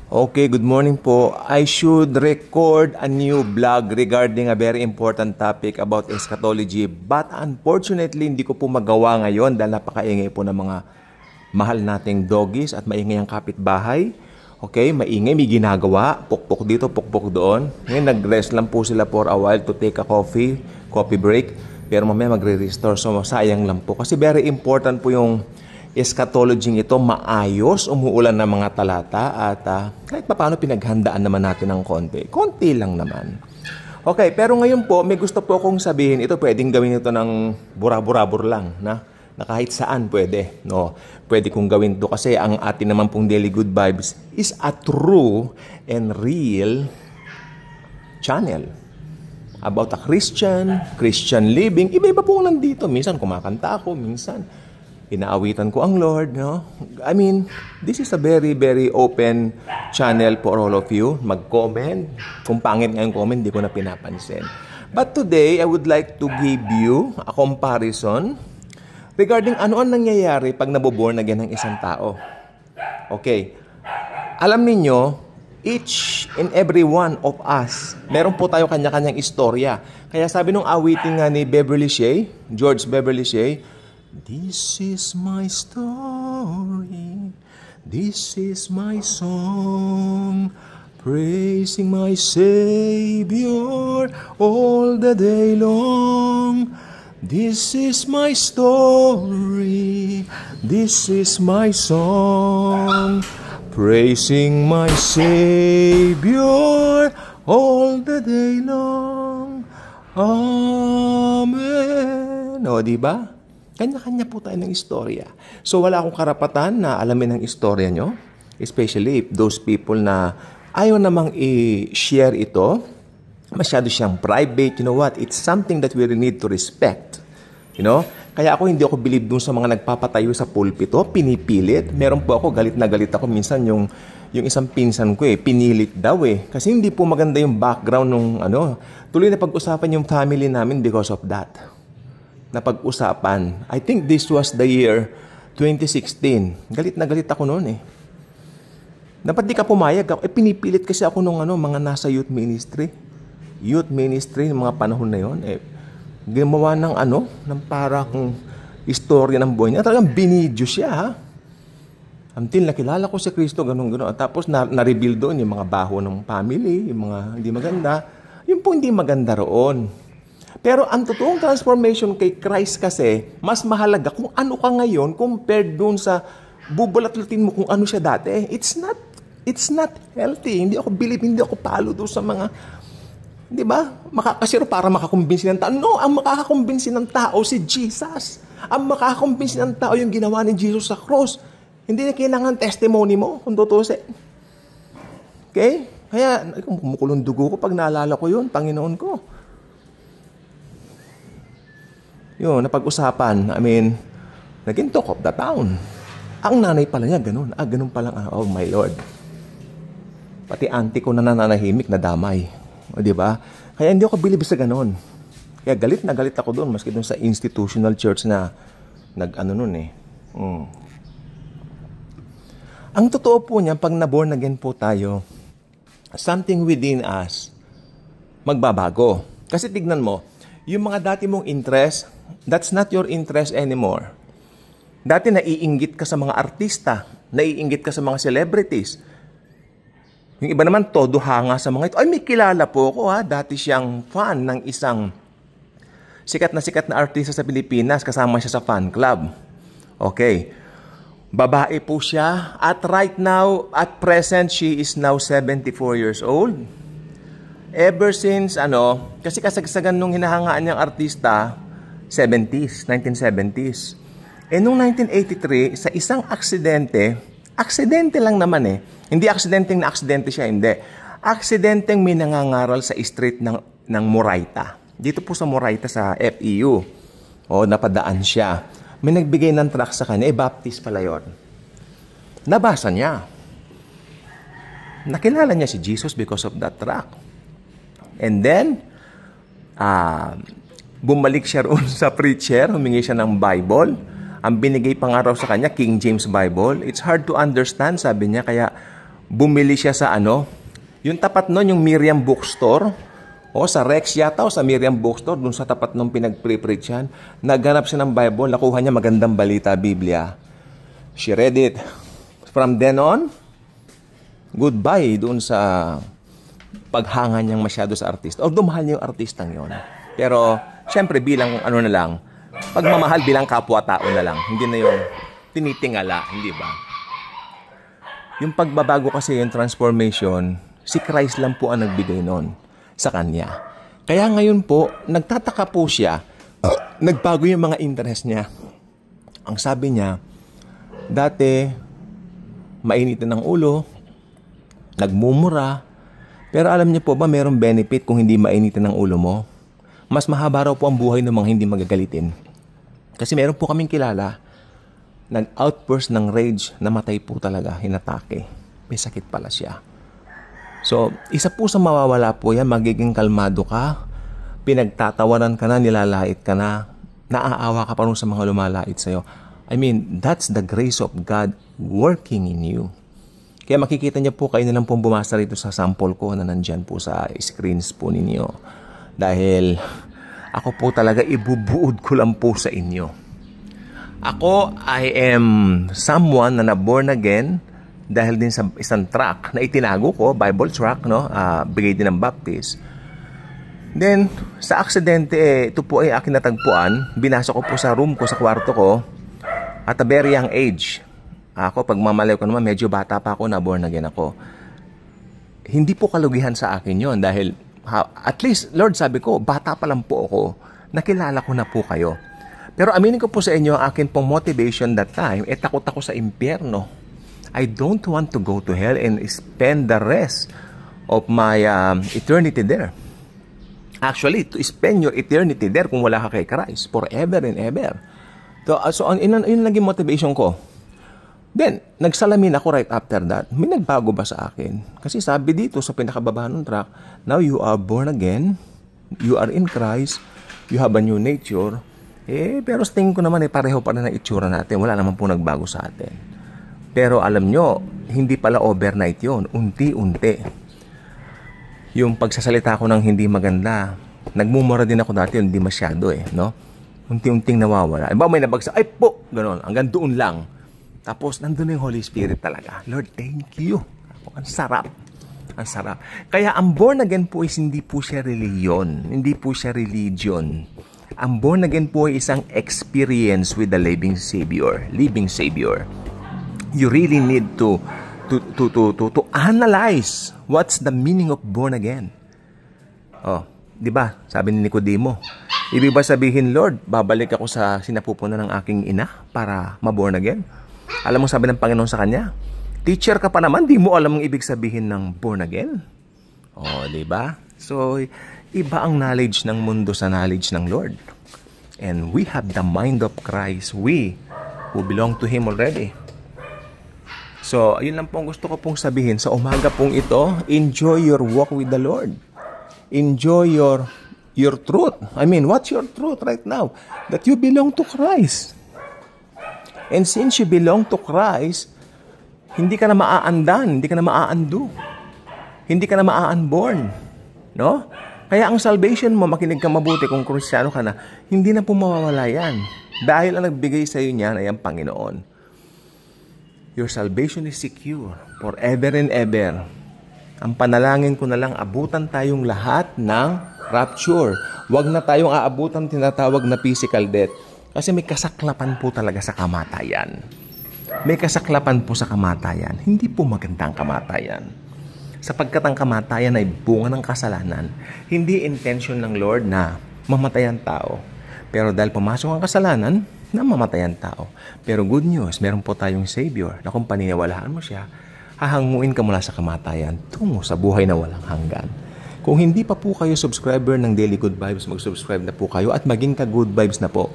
Okay, good morning po. I should record a new vlog regarding a very important topic about eschatology. But unfortunately, hindi ko po magawa ngayon dahil napakaingay po ng mga mahal nating doggies at maingay ang kapitbahay. Okay, maingay, may ginagawa. Pukpok dito, pukpok doon. Ngayon, nag-rest lang po sila for a while to take a coffee break. Pero mamaya magre-restore. So, sayang lang po. Kasi very important po yung eschatology ito, maayos, umuulan ng mga talata at kahit paano pinaghandaan naman natin ng konti. Konti lang naman. Okay, pero ngayon po, may gusto po akong sabihin. Ito, pwedeng gawin ito ng burabur lang, na kahit saan pwede. No? Pwede kong gawin ito kasi ang atin naman pong Daily Good Vibes is a true and real channel about a Christian living. Iba-iba po nandito. Minsan kumakanta ako, minsan inaawitan ko ang Lord, no? I mean, this is a very, very open channel for all of you. Mag-comment. Kung pangit nga yung comment, di ko na pinapansin. But today, I would like to give you a comparison regarding ano ang nangyayari pag naboborn again ng isang tao. Okay. Alam niyo, each and every one of us, meron po tayo kanya-kanyang istorya. Kaya sabi nung awiting nga ni George Beverly Shea, "This is my story, this is my song, praising my Savior all the day long. This is my story, this is my song, praising my Savior all the day long. Amen." O, diba? Kanya-kanya po tayo ng istorya. So, wala akong karapatan na alamin ang istorya nyo. Especially if those people na ayaw namang i-share ito, masyado siyang private. You know what? It's something that we really need to respect. You know? Kaya hindi ako believe dun sa mga nagpapatayo sa pulpito, pinipilit. Meron po ako, galit na galit ako. Minsan yung isang pinsan ko pinilit daw Kasi hindi po maganda yung background nung tuloy na pag-usapan yung family namin because of that. Na pag-usapan. I think this was the year 2016. Galit na galit ako noon Dapat di ka pumayag. Pinipilit kasi ako nung mga nasa youth ministry. Youth ministry ng mga panahon na yon. Gumawa ng ng parang istorya ng buhay niya. Talagang binidyo siya Until nakilala ko si Kristo, ganun. Tapos na-reveal doon yung mga baho ng family, yung mga hindi maganda. Yung po hindi maganda roon. Pero ang totoong transformation kay Christ kasi, mas mahalaga kung ano ka ngayon compared dun sa bubulat-lutin mo kung ano siya dati. It's not healthy. Hindi ako palo doon sa mga, di ba? Makakasiro para makakumbinsi ng tao. No, ang makakakumbinsi ng tao si Jesus. Ang makakakumbinsi ng tao yung ginawa ni Jesus sa cross. Hindi na kailangan testimony mo kung tutusin. Okay? Kaya, kumukulong dugo ko pag naalala ko yun, Panginoon ko. Yun, napag-usapan. Naging talk of the town. Ang nanay pala niya, ganun. Ganun pala. Oh my Lord. Pati auntie ko na nananahimik na damay. O, diba? Kaya hindi ako believe sa ganun. Kaya galit na galit ako doon, maski doon sa institutional church na Ang totoo po niya, pag na-born again po tayo, something within us magbabago. Kasi tignan mo, yung mga dati mong interest, that's not your interest anymore. Dati naiinggit ka sa mga artista, naiinggit ka sa mga celebrities. Yung iba naman, todo hanga sa mga ito. Ay, may kilala po ako dati siyang fan ng isang sikat na artista sa Pilipinas, kasama siya sa fan club. Okay. Babae po siya. At right now, at present, she is now 74 years old. Ever since, kasi kasagsagan nung hinahangaan niyang artista, 1970s. Noong 1983, sa isang aksidente lang naman Hindi aksidenteng na aksidente siya, hindi. Aksidenteng may nangangaral sa street ng Moraita. Dito po sa Moraita sa FEU. Napadaan siya. May nagbigay ng truck sa kanya, Baptist pala yun. Nabasa niya. Nakilala niya si Jesus because of that truck. And then, bumalik siya roon sa preacher, humingi siya ng Bible. Ang binigay pang araw sa kanya, King James Bible. It's hard to understand, sabi niya, kaya bumili siya sa yung tapat nun, yung Miriam Bookstore, o sa Rex yata, o sa Miriam Bookstore, dun sa tapat nung pinag-preach yan, naghanap siya ng Bible, nakuha niya magandang balita, Biblia. She read it. From then on, goodbye doon sa paghanga niyang masyado sa artista. Although mahal niya yung artistang yon. Pero, syempre bilang na lang, pagmamahal bilang kapwa-tao na lang. Hindi na yung tinitingala, hindi ba? Yung pagbabago kasi, yung transformation, si Christ lang po ang nagbigay nun sa kanya. Kaya ngayon po, nagtataka po siya, nagbago yung mga interest niya. Ang sabi niya, dati, mainitin ng ulo, nagmumura, pero alam niyo po ba, mayroong benefit kung hindi mainitin ng ulo mo? Mas mahaba raw po ang buhay ng mga hindi magagalitin. Kasi meron po kaming kilala, nag-outburst ng rage, namatay po talaga, hinatake. May sakit pala siya. So, isa po sa mawawala po yan, magiging kalmado ka, pinagtatawanan ka na, nilalait ka na, naaawa ka pa rin sa mga lumalait sa'yo. I mean, that's the grace of God working in you. Kaya makikita niyo po, kayo na lang pong bumasa rito sa sample ko na nandyan po sa screens po ninyo. Dahil ako po talaga ibubuod ko lang po sa inyo. Ako, I am someone na na-born again dahil din sa isang track na itinago ko, Bible track, bigay din ng Baptist. Then, sa aksidente, ito po ay aking natagpuan. Binasa ko po sa room ko, sa kwarto ko, at a very young age. Ako, pag mamalayo ko naman, medyo bata pa ako, na-born again ako. Hindi po kalugihan sa akin yon dahil, at least, Lord, sabi ko, bata pa lang po ako, nakilala ko na po kayo. Pero aminin ko po sa inyo, ang akin pong motivation that time, takot ako sa impyerno. I don't want to go to hell and spend the rest of my eternity there. Actually, to spend your eternity there kung wala ka kay Christ, forever and ever. So yun naging motivation ko. Then, nagsalamin ako right after that. May nagbago ba sa akin? Kasi sabi dito sa pinakababa ng track, now you are born again, you are in Christ, you have a new nature. Pero sa tingin ko naman, pareho pa rin ang itsura natin. Wala naman po nagbago sa atin. Pero alam nyo, hindi pala overnight yon, unti-unti. Yung pagsasalita ko ng hindi maganda, nagmumura din ako dati, hindi masyado no? Unti-unting nawawala. Iba may nabagsak, ay po, gano'n, hanggang doon lang. Tapos, nandun yung Holy Spirit talaga. Lord, thank you. Ang sarap. Ang sarap. Kaya, ang born again po is hindi po siya reliyon. Hindi po siya religion. Ang born again po ay isang experience with the living Savior. Living Savior. You really need to analyze what's the meaning of born again. Di ba? Sabi ni Nicodemo, ibig ba sabihin, Lord, babalik ako sa sinapupunan ng aking ina para ma-born again? Alam mo sabi ng Panginoon sa kanya, teacher ka pa naman, di mo alam ang ibig sabihin ng born again? Di ba? So, iba ang knowledge ng mundo sa knowledge ng Lord. And we have the mind of Christ. We who belong to Him already. So, ayun lang pong gusto ko pong sabihin. Sa umaga pong ito, enjoy your walk with the Lord. Enjoy your truth. I mean, what's your truth right now? That you belong to Christ. And since you belong to Christ, hindi ka na maaandan, hindi ka na maa-undo. Hindi ka na maa-unborn. No? Kaya ang salvation mo, makinig ka mabuti kung Kristiyano ka na, hindi na po mawawala yan. Dahil ang nagbigay sa iyo niyan ay ang Panginoon. Your salvation is secure forever and ever. Ang panalangin ko na lang, abutan tayong lahat ng rapture. Huwag na tayong aabutan tinatawag na physical death. Kasi may kasaklapan po talaga sa kamatayan. May kasaklapan po sa kamatayan. Hindi po magandang kamatayan. Sapagkat ang kamatayan ay bunga ng kasalanan. Hindi intention ng Lord na mamatay ang tao. Pero dahil pumasok ang kasalanan, na mamatay ang tao. Pero good news, meron po tayong Savior na kung paniniwalaan mo siya, hahanguin ka mula sa kamatayan tungo sa buhay na walang hanggan. Kung hindi pa po kayo subscriber ng Daily Good Vibes, mag-subscribe na po kayo at maging ka-good vibes na po.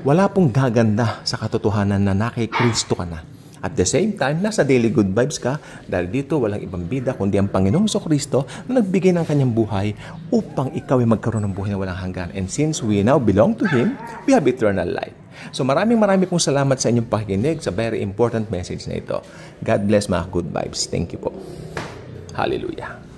Wala pong gaganda sa katotohanan na nakay Kristo ka na. At the same time, nasa daily good vibes ka dahil dito walang ibang bida kundi ang Panginoong Jesucristo na nagbigay ng kanyang buhay upang ikaw ay magkaroon ng buhay na walang hanggan. And since we now belong to Him, we have eternal life. So maraming pong salamat sa inyong pakikinig sa very important message na ito. God bless mga good vibes. Thank you po. Hallelujah.